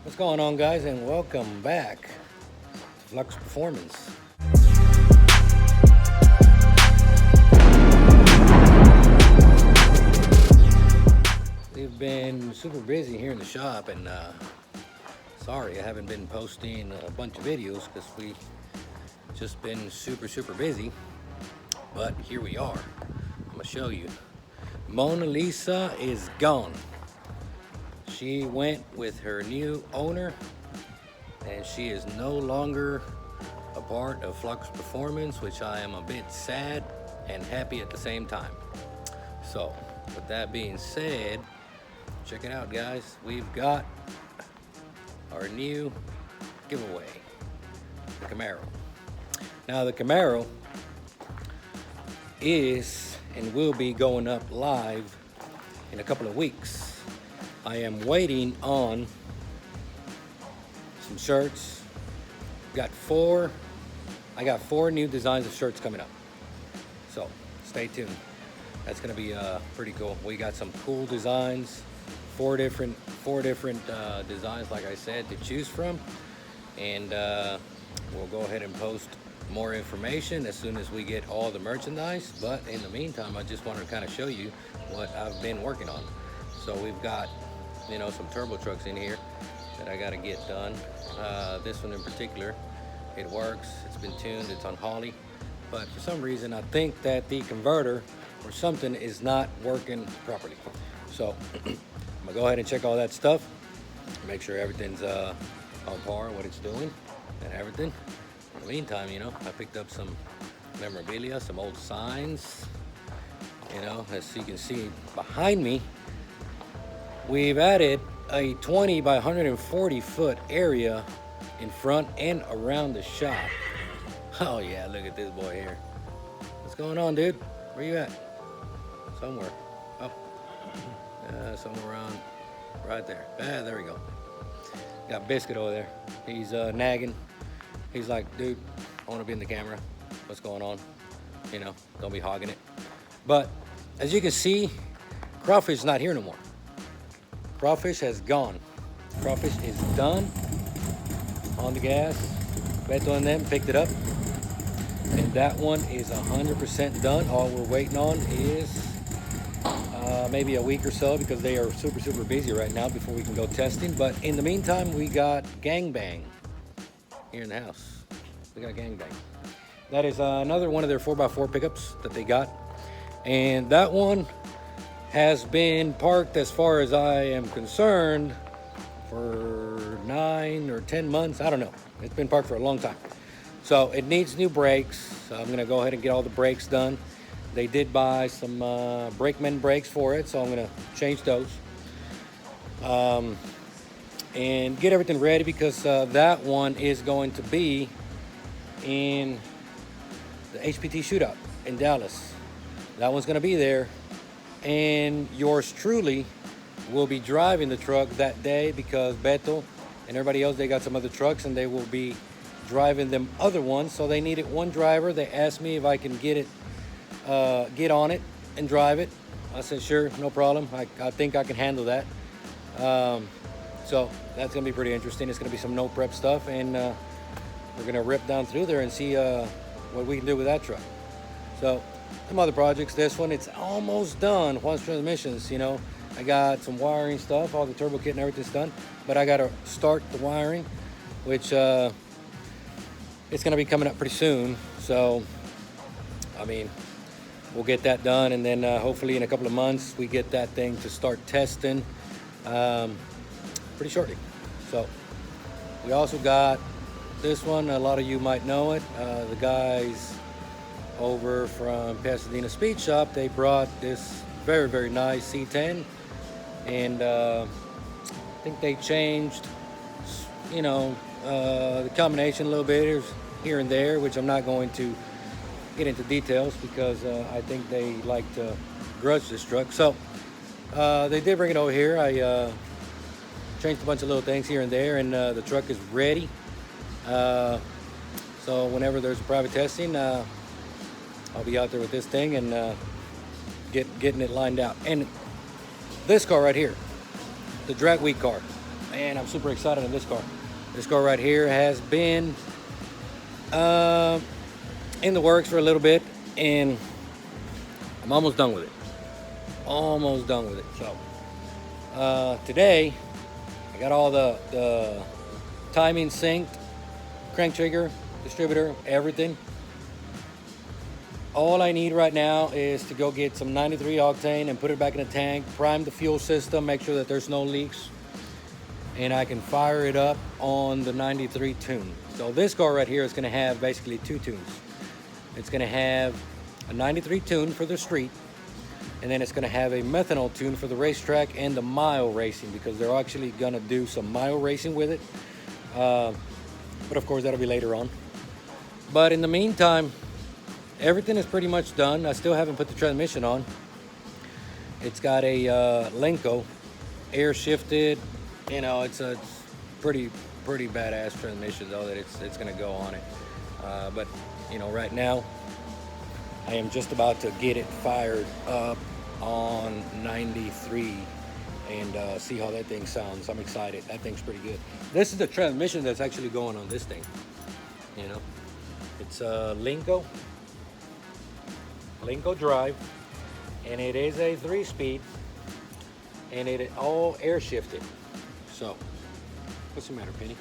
What's going on, guys, and welcome back to Flux Performance. We've been super busy here in the shop, and sorry I haven't been posting a bunch of videos because we just been super busy. But here we are. I'm gonna show you. Mona Lisa is gone. She went with her new owner, and she is no longer a part of Flux Performance, which I am a bit sad and happy at the same time. So, with that being said, check it out, guys. We've got our new giveaway, the Camaro. Now, the Camaro is and will be going up live in a couple of weeks. I am waiting on some shirts. I got four new designs of shirts coming up. So stay tuned. That's gonna be pretty cool. We got some cool designs, four different designs, like I said, to choose from. And we'll go ahead and post more information as soon as we get all the merchandise. But in the meantime, I just wanted to kind of show you what I've been working on. So we've got, some turbo trucks in here that I got to get done. This one in particular, it works. It's been tuned. It's on Holley, but for some reason, I think that the converter or something is not working properly. So I'm gonna go ahead and check all that stuff. Make sure everything's on par, what it's doing, and everything. In the meantime, I picked up some memorabilia, some old signs. As you can see behind me, we've added a 20 by 140 foot area in front and around the shop. Oh yeah, look at this boy here. What's going on, dude? Where you at? Somewhere. Up. Somewhere around right there. There we go. Got Biscuit over there. He's nagging. He's like, dude, I want to be in the camera. What's going on? Don't be hogging it. But as you can see, Crawfish is not here no more. Crawfish has gone. Crawfish is done on the gas. Beto and them picked it up. And that one is 100% done. All we're waiting on is maybe a week or so, because they are super busy right now before we can go testing. But in the meantime, we got Gangbang here in the house. We got Gangbang. That is another one of their 4x4 pickups that they got. And that one has been parked, as far as I am concerned, for 9 or 10 months. I don't know. It's been parked for a long time. So it needs new brakes. So I'm gonna go ahead and get all the brakes done. They did buy some Brakeman brakes for it, so I'm gonna change those. And get everything ready, because that one is going to be in the HPT shootout in Dallas. That one's gonna be there. And yours truly will be driving the truck that day, because Beto and everybody else, they got some other trucks and they will be driving them other ones. So they needed one driver. They asked me if I can get on it and drive it. I said, sure, no problem. I think I can handle that. So that's gonna be pretty interesting. It's gonna be some no prep stuff, and we're gonna rip down through there and see what we can do with that truck. So some other projects. This one, it's almost done. Juan's Transmissions, I got some wiring stuff, all the turbo kit and everything's done, but I gotta start the wiring, which it's gonna be coming up pretty soon. So we'll get that done, and then hopefully in a couple of months we get that thing to start testing pretty shortly. So we also got this one. A lot of you might know it. The guys over from Pasadena Speed Shop, they brought this very nice C10, and I think they changed the combination a little bit here and there, which I'm not going to get into details, because I think they like to grudge this truck. So they did bring it over here. I changed a bunch of little things here and there, and the truck is ready. So whenever there's a private testing, I'll be out there with this thing and getting it lined out. And this car right here, the drag week car, Man, I'm super excited on this car. This car right here has been in the works for a little bit, and I'm almost done with it. Almost done with it. So today, I got all the timing synced, crank trigger, distributor, everything. All I need right now is to go get some 93 octane and put it back in the tank, prime the fuel system, make sure that there's no leaks, and I can fire it up on the 93 tune. So this car right here is going to have basically two tunes. It's going to have a 93 tune for the street, and then it's going to have a methanol tune for the racetrack and the mile racing, because they're actually going to do some mile racing with it. But of course that'll be later on. But in the meantime, everything is pretty much done. I still haven't put the transmission on. It's got a Lenco air shifted. You know, it's pretty badass transmission though, that it's gonna go on it. But you know, right now I am just about to get it fired up on 93 and see how that thing sounds. I'm excited. That thing's pretty good. This is the transmission that's actually going on this thing. You know, it's a Lenco drive, and it is a 3-speed, and it is all air shifted. So what's the matter, Penny?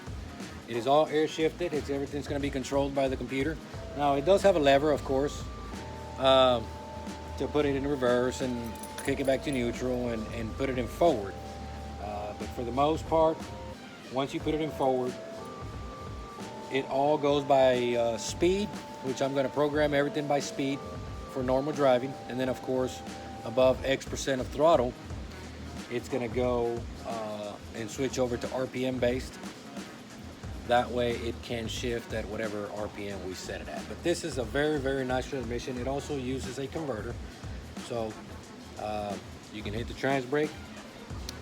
It is all air shifted. Everything's going to be controlled by the computer. Now it does have a lever, of course, to put it in reverse and kick it back to neutral and put it in forward. But for the most part, once you put it in forward, it all goes by speed, which I'm going to program everything by speed for normal driving. And then of course, above X% of throttle, it's going to go and switch over to RPM based. That way it can shift at whatever RPM we set it at. But this is a very nice transmission. It also uses a converter. So you can hit the trans brake,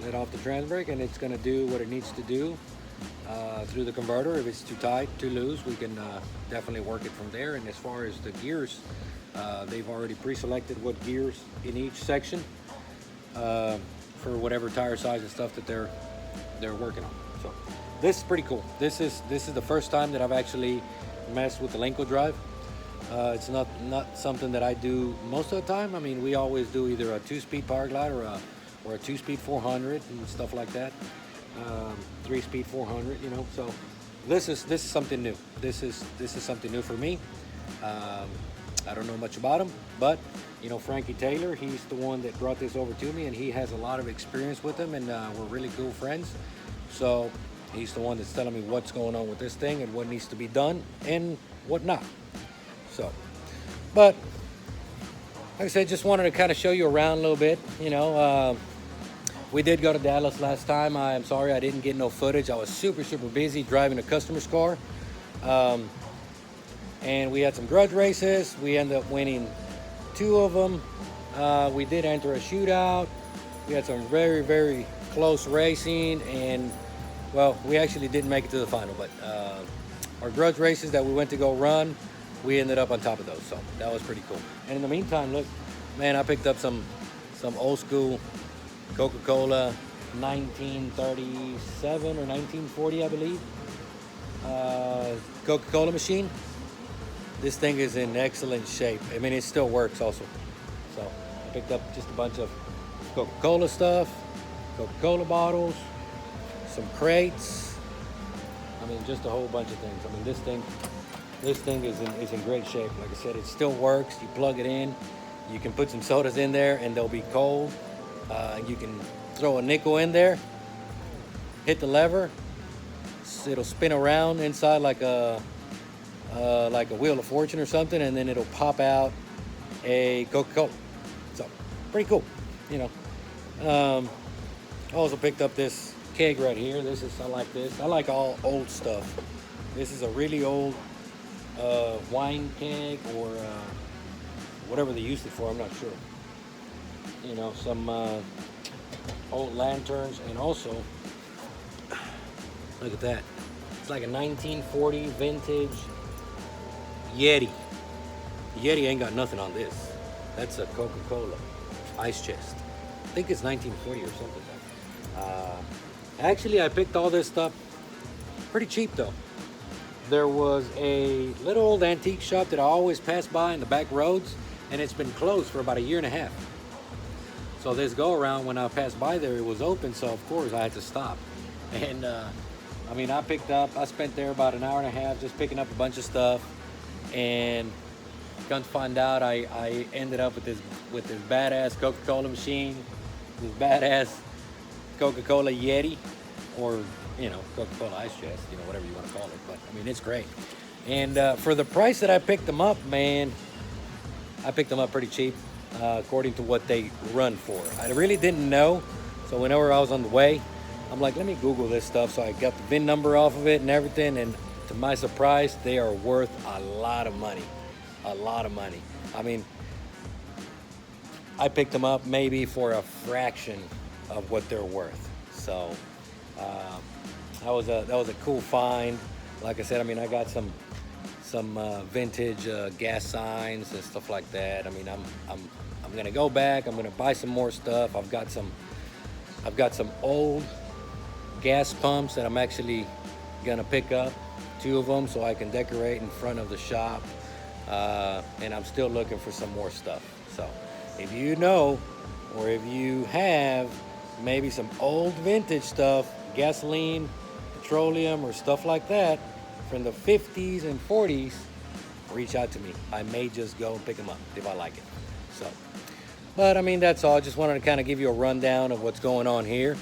let off the trans brake, and it's going to do what it needs to do through the converter. If it's too tight, too loose, we can definitely work it from there. And as far as the gears, they've already pre-selected what gears in each section for whatever tire size and stuff that they're working on. So this is pretty cool. This is the first time that I've actually messed with the Lenco drive. It's not something that I do most of the time. I mean, we always do either a 2-speed Power Glide or a 2-speed 400 and stuff like that. 3-speed 400, you know. So this is something new. This is something new for me. I don't know much about him, but you know, Frankie Taylor, he's the one that brought this over to me, and he has a lot of experience with them, and we're really cool friends. So he's the one that's telling me what's going on with this thing and what needs to be done and what not. So, but like I said, just wanted to kind of show you around a little bit. You know, we did go to Dallas last time. I'm sorry I didn't get no footage. I was super busy driving a customer's car. And we had some grudge races. We ended up winning 2 of them. We did enter a shootout. We had some very close racing, and well, we actually didn't make it to the final, but our grudge races that we went to go run, we ended up on top of those, so that was pretty cool. And in the meantime, look, man, I picked up some old school Coca-Cola 1937 or 1940, I believe, Coca-Cola machine. This thing is in excellent shape. I mean, it still works also. So I picked up just a bunch of Coca-Cola stuff, Coca-Cola bottles, some crates. I mean, just a whole bunch of things. I mean, this thing is in great shape. Like I said, it still works. You plug it in, you can put some sodas in there and they'll be cold. You can throw a nickel in there, hit the lever, it'll spin around inside like a Wheel of Fortune or something, and then it'll pop out a Coca-Cola. So pretty cool, you know. I also picked up this keg right here. I like this. I like all old stuff. This is a really old wine keg or whatever they used it for. I'm not sure. You know, some old lanterns, and also look at that. It's like a 1940 vintage Yeti. The Yeti ain't got nothing on this. That's a Coca-Cola ice chest. I think it's 1940 or something. Actually, I picked all this stuff pretty cheap though. There was a little old antique shop that I always pass by in the back roads, and it's been closed for about a year and a half. So this go around, when I passed by there, it was open, so of course I had to stop. And I mean, I spent there about an hour and a half just picking up a bunch of stuff, and come to find out, I ended up with this badass Coca-Cola machine, this badass Coca-Cola Yeti, or Coca-Cola Ice Chest, whatever you want to call it. But I mean, it's great. And for the price that I picked them up, man, I picked them up pretty cheap, according to what they run for. I really didn't know, so whenever I was on the way, I'm like, let me Google this stuff. So I got the VIN number off of it and everything, and to my surprise, they are worth a lot of money. A lot of money. I mean, I picked them up maybe for a fraction of what they're worth. So that was a cool find. Like I said, I mean, I got some vintage gas signs and stuff like that. I mean, I'm gonna go back. I'm gonna buy some more stuff. I've got some old gas pumps that I'm actually gonna pick up, 2 of them, so I can decorate in front of the shop. And I'm still looking for some more stuff. So if you know, or if you have maybe some old vintage stuff, gasoline, petroleum, or stuff like that from the 50s and 40s, reach out to me. I may just go and pick them up if I like it. So, but I mean, that's all. I just wanted to kind of give you a rundown of what's going on here.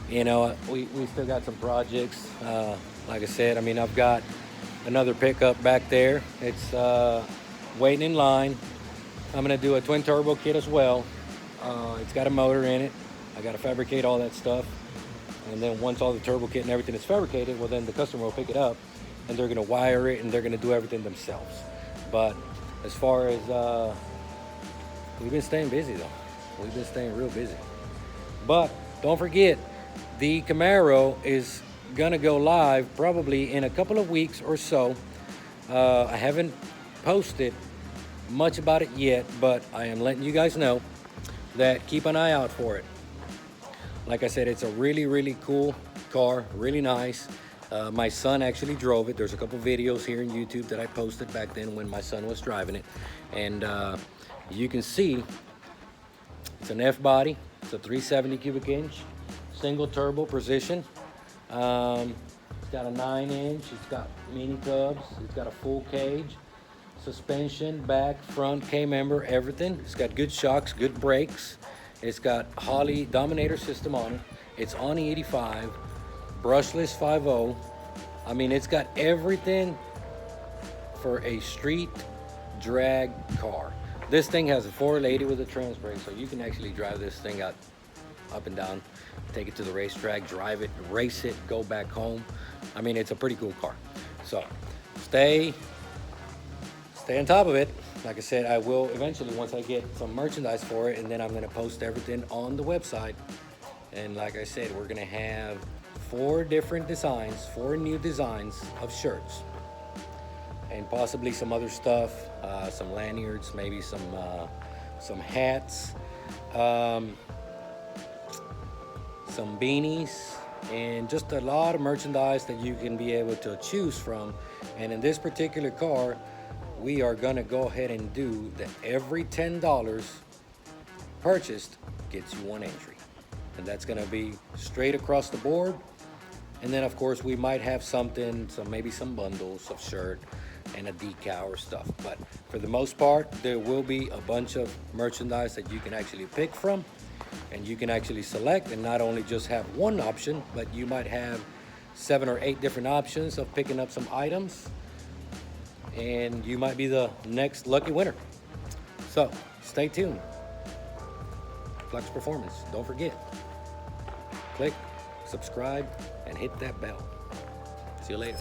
We still got some projects. Like I said, I mean, I've got another pickup back there. It's waiting in line. I'm gonna do a twin turbo kit as well. It's got a motor in it. I gotta fabricate all that stuff. And then once all the turbo kit and everything is fabricated, well, then the customer will pick it up and they're gonna wire it and they're gonna do everything themselves. But as far as, we've been staying busy though. We've been staying real busy. But don't forget, the Camaro is gonna go live probably in a couple of weeks or so. I haven't posted much about it yet, but I am letting you guys know that keep an eye out for it. Like I said, it's a really, really cool car, really nice. My son actually drove it. There's a couple videos here on YouTube that I posted back then when my son was driving it. And you can see it's an F-body. It's a 370 cubic inch, single turbo Precision. It's got a 9-inch. It's got mini tubs. It's got a full cage, suspension, back, front, K-member, everything. It's got good shocks, good brakes. It's got Holley Dominator system on it. It's on E85, brushless 5.0. I mean, it's got everything for a street drag car. This thing has a 480 with a trans brake, so you can actually drive this thing out up and down, take it to the racetrack, drive it, race it, go back home. I mean, it's a pretty cool car. So stay on top of it. Like I said, I will eventually, once I get some merchandise for it, and then I'm gonna post everything on the website. And like I said, we're gonna have 4 different designs, 4 new designs of shirts, and possibly some other stuff, some lanyards, maybe some hats, some beanies, and just a lot of merchandise that you can be able to choose from. And in this particular car, we are gonna go ahead and do that every $10 purchased gets you 1 entry. And that's gonna be straight across the board. And then of course we might have something, maybe some bundles of shirt and a decal or stuff. But for the most part, there will be a bunch of merchandise that you can actually pick from, and you can actually select, and not only just have one option, but you might have 7 or 8 different options of picking up some items, and you might be the next lucky winner. So stay tuned. Flex Performance, don't forget, click, subscribe, and hit that bell. See you later.